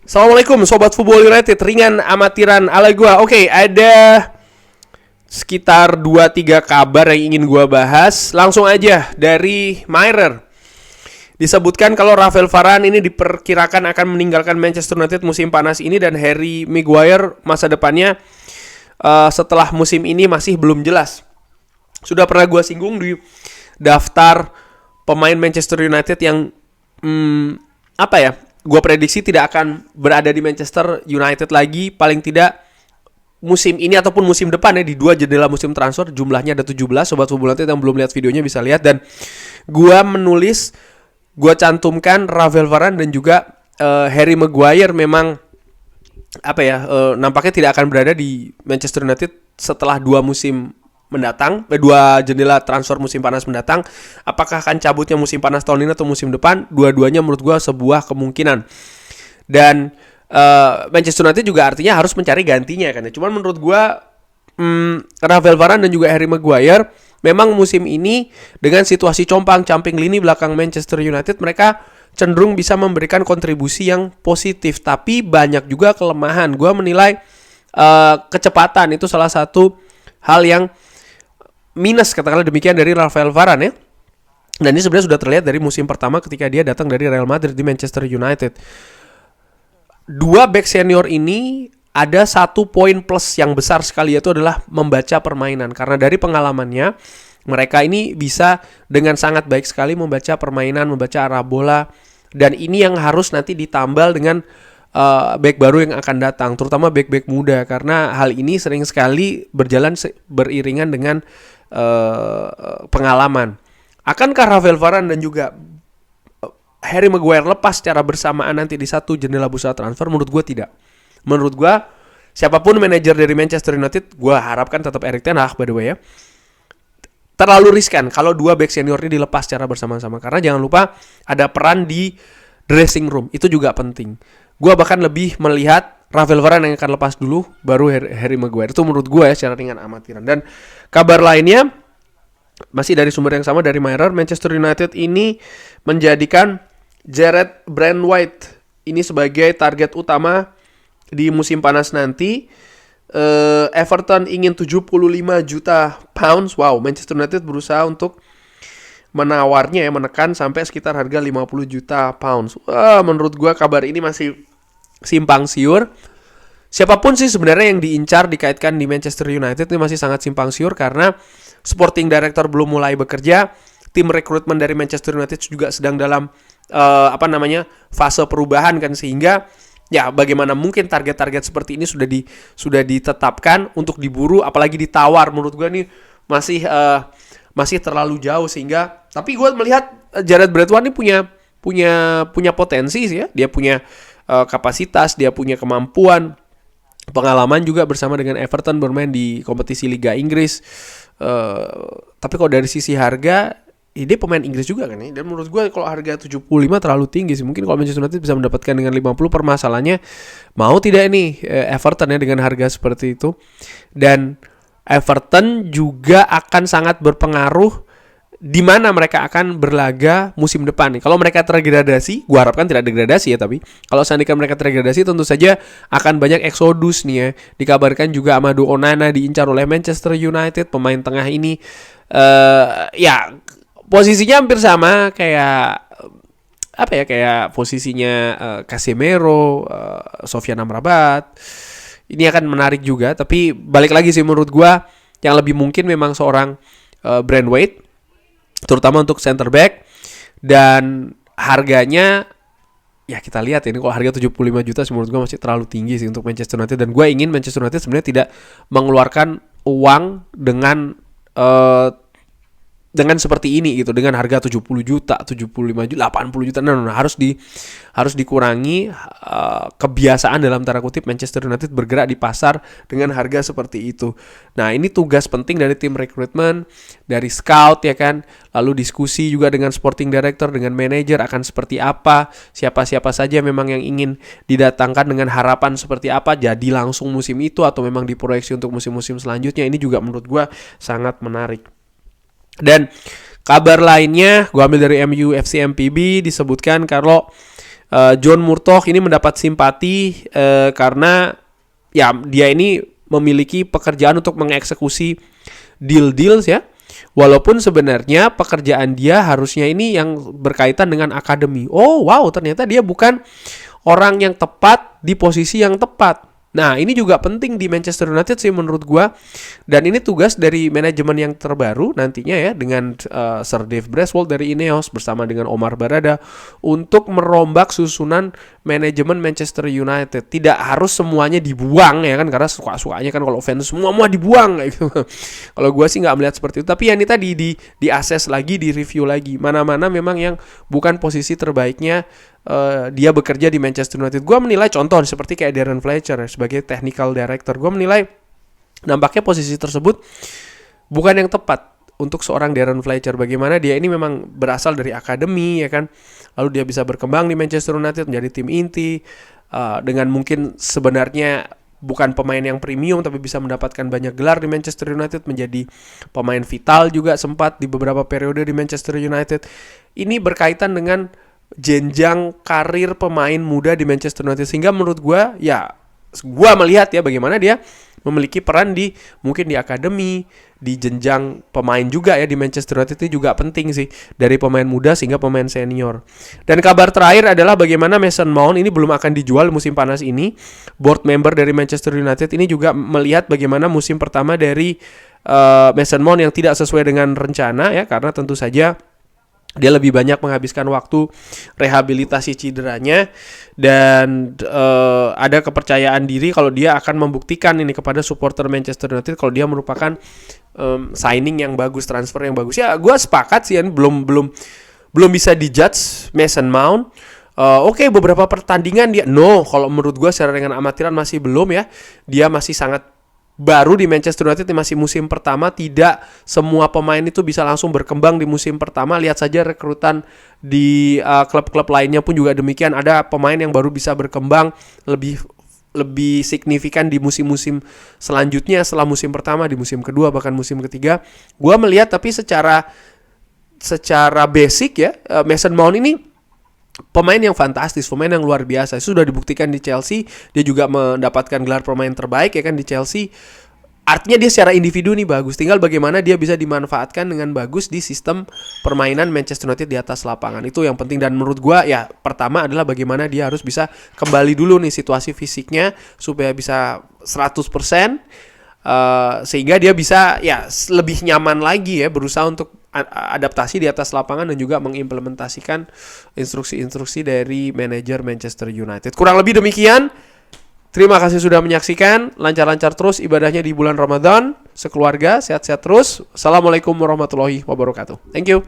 Assalamualaikum Sobat Football United, ringan amatiran ala gua. Oke, ada sekitar 2-3 kabar yang ingin gua bahas. Langsung aja dari Mirror. Disebutkan kalau Rafael Varane ini diperkirakan akan meninggalkan Manchester United musim panas ini, dan Harry Maguire masa depannya setelah musim ini masih belum jelas. Sudah pernah gua singgung di daftar pemain Manchester United yang gue prediksi tidak akan berada di Manchester United lagi, paling tidak musim ini ataupun musim depan ya, di 2 jendela musim transfer. Jumlahnya ada 17. Sobat Football United yang belum lihat videonya bisa lihat. Dan gue cantumkan Rafael Varane dan juga Harry Maguire memang nampaknya tidak akan berada di Manchester United setelah 2 musim mendatang, 2 jendela transfer musim panas mendatang. Apakah akan cabutnya musim panas tahun ini atau musim depan? Dua-duanya menurut gue sebuah kemungkinan. Dan Manchester United juga artinya harus mencari gantinya kan ya. Cuman menurut gue Rafael Varane dan juga Harry Maguire memang musim ini dengan situasi compang-camping lini belakang Manchester United, mereka cenderung bisa memberikan kontribusi yang positif. Tapi banyak juga kelemahan. Gue menilai kecepatan itu salah satu hal yang minus, katakanlah demikian, dari Rafael Varane ya. Dan ini sebenarnya sudah terlihat dari musim pertama ketika dia datang dari Real Madrid di Manchester United. 2 back senior ini ada 1 poin plus yang besar sekali, yaitu adalah membaca permainan. Karena dari pengalamannya, mereka ini bisa dengan sangat baik sekali membaca permainan, membaca arah bola. Dan ini yang harus nanti ditambal dengan back baru yang akan datang, terutama back-back muda. Karena hal ini sering sekali berjalan beriringan dengan pengalaman. Akankah Rafael Varane dan juga Harry Maguire lepas secara bersamaan nanti di 1 jendela bursa transfer? Menurut gue tidak. Menurut gue siapapun manajer dari Manchester United, gue harapkan tetap Erik ten Hag by the way ya, terlalu riskan kalau 2 back senior ini dilepas secara bersama-sama. Karena jangan lupa ada peran di dressing room, itu juga penting. Gue bahkan lebih melihat Rafael Varane yang akan lepas dulu, baru Harry Maguire. Itu menurut gue ya secara ringan amatiran. Dan kabar lainnya masih dari sumber yang sama, dari Mirror. Manchester United ini menjadikan Jared Brandtwaite ini sebagai target utama di musim panas nanti. Everton ingin 75 juta pounds. Wow, Manchester United berusaha untuk menawarnya ya, menekan sampai sekitar harga 50 juta pounds. Menurut gue kabar ini masih simpang siur. Siapapun sih sebenarnya yang diincar dikaitkan di Manchester United ini masih sangat simpang siur, karena sporting director belum mulai bekerja. Tim rekrutmen dari Manchester United juga sedang dalam fase perubahan kan, sehingga ya bagaimana mungkin target-target seperti ini sudah ditetapkan untuk diburu, apalagi ditawar. Menurut gue nih masih terlalu jauh. Sehingga tapi gue melihat Jared Brandtwaite ini punya potensi sih ya. Dia punya kapasitas, dia punya kemampuan, pengalaman juga bersama dengan Everton bermain di kompetisi Liga Inggris. Tapi kalau dari sisi harga, dia pemain Inggris juga kan ya. Dan menurut gue kalau harga 75 terlalu tinggi sih. Mungkin kalau Manchester United bisa mendapatkan dengan 50, permasalahannya mau tidak nih Everton ya dengan harga seperti itu. Dan Everton juga akan sangat berpengaruh di mana mereka akan berlaga musim depan nih. Kalau mereka terdegradasi, gua harapkan tidak degradasi ya, tapi kalau seandainya mereka terdegradasi, tentu saja akan banyak eksodus nih ya. Dikabarkan juga Amadou Onana diincar oleh Manchester United. Pemain tengah ini posisinya hampir sama kayak posisinya Casemiro, Sofian Amrabat. Ini akan menarik juga, tapi balik lagi sih menurut gua yang lebih mungkin memang seorang Brandtwaite, terutama untuk center back. Dan harganya ya kita lihat ini, kalau harga 75 juta menurut gue masih terlalu tinggi sih untuk Manchester United. Dan gue ingin Manchester United sebenarnya tidak mengeluarkan uang dengan seperti ini gitu, dengan harga 70 juta, 75 juta, 80 juta. Harus dikurangi kebiasaan dalam tanda kutip Manchester United bergerak di pasar dengan harga seperti itu. Nah, ini tugas penting dari tim rekrutmen, dari scout ya kan. Lalu diskusi juga dengan sporting director, dengan manajer akan seperti apa, siapa-siapa saja memang yang ingin didatangkan dengan harapan seperti apa, jadi langsung musim itu atau memang diproyeksi untuk musim-musim selanjutnya. Ini juga menurut gue sangat menarik. Dan kabar lainnya gue ambil dari MU FC MPB, disebutkan kalau John Murtough ini mendapat simpati karena ya dia ini memiliki pekerjaan untuk mengeksekusi deals ya. Walaupun sebenarnya pekerjaan dia harusnya ini yang berkaitan dengan akademi. Oh wow, ternyata dia bukan orang yang tepat di posisi yang tepat. Nah, ini juga penting di Manchester United sih menurut gua. Dan ini tugas dari manajemen yang terbaru nantinya ya, dengan Sir Dave Braswell dari Ineos bersama dengan Omar Barada untuk merombak susunan manajemen Manchester United. Tidak harus semuanya dibuang ya kan, karena suka-sukanya kan kalau fans semua dibuang gitu. Kalau gua sih nggak melihat seperti itu. Tapi ya ini tadi di assess lagi, di review lagi mana-mana memang yang bukan posisi terbaiknya dia bekerja di Manchester United. Gue menilai contoh seperti kayak Darren Fletcher sebagai technical director. Gue menilai nampaknya posisi tersebut bukan yang tepat untuk seorang Darren Fletcher. Bagaimana dia ini memang berasal dari akademi ya kan. Lalu dia bisa berkembang di Manchester United menjadi tim inti dengan mungkin sebenarnya bukan pemain yang premium tapi bisa mendapatkan banyak gelar di Manchester United, menjadi pemain vital juga sempat di beberapa periode di Manchester United. Ini berkaitan dengan jenjang karir pemain muda di Manchester United, sehingga menurut gue melihat ya bagaimana dia memiliki peran di mungkin di akademi, di jenjang pemain juga ya di Manchester United itu juga penting sih, dari pemain muda sehingga pemain senior. Dan kabar terakhir adalah bagaimana Mason Mount ini belum akan dijual musim panas ini. Board member dari Manchester United ini juga melihat bagaimana musim pertama dari Mason Mount yang tidak sesuai dengan rencana ya, karena tentu saja dia lebih banyak menghabiskan waktu rehabilitasi cederanya, dan ada kepercayaan diri kalau dia akan membuktikan ini kepada supporter Manchester United kalau dia merupakan signing yang bagus, transfer yang bagus. Ya, gue sepakat sih, belum bisa dijudge Mason Mount. Oke, beberapa pertandingan dia kalau menurut gue secara dengan amatiran masih belum ya. Dia masih sangat baru di Manchester United, masih musim pertama. Tidak semua pemain itu bisa langsung berkembang di musim pertama. Lihat saja rekrutan di klub-klub lainnya pun juga demikian. Ada pemain yang baru bisa berkembang lebih signifikan di musim-musim selanjutnya setelah musim pertama, di musim kedua bahkan musim ketiga. Gua melihat tapi secara basic ya, Mason Mount ini pemain yang fantastis, pemain yang luar biasa. Sudah dibuktikan di Chelsea, dia juga mendapatkan gelar pemain terbaik ya kan di Chelsea. Artinya dia secara individu nih bagus. Tinggal bagaimana dia bisa dimanfaatkan dengan bagus di sistem permainan Manchester United di atas lapangan. Itu yang penting, dan menurut gua ya pertama adalah bagaimana dia harus bisa kembali dulu nih situasi fisiknya supaya bisa 100%, sehingga dia bisa ya lebih nyaman lagi ya berusaha untuk adaptasi di atas lapangan dan juga mengimplementasikan instruksi-instruksi dari manajer Manchester United. Kurang lebih demikian. Terima kasih sudah menyaksikan. Lancar-lancar terus ibadahnya di bulan Ramadan. Sekeluarga sehat-sehat terus. Assalamualaikum warahmatullahi wabarakatuh. Thank you.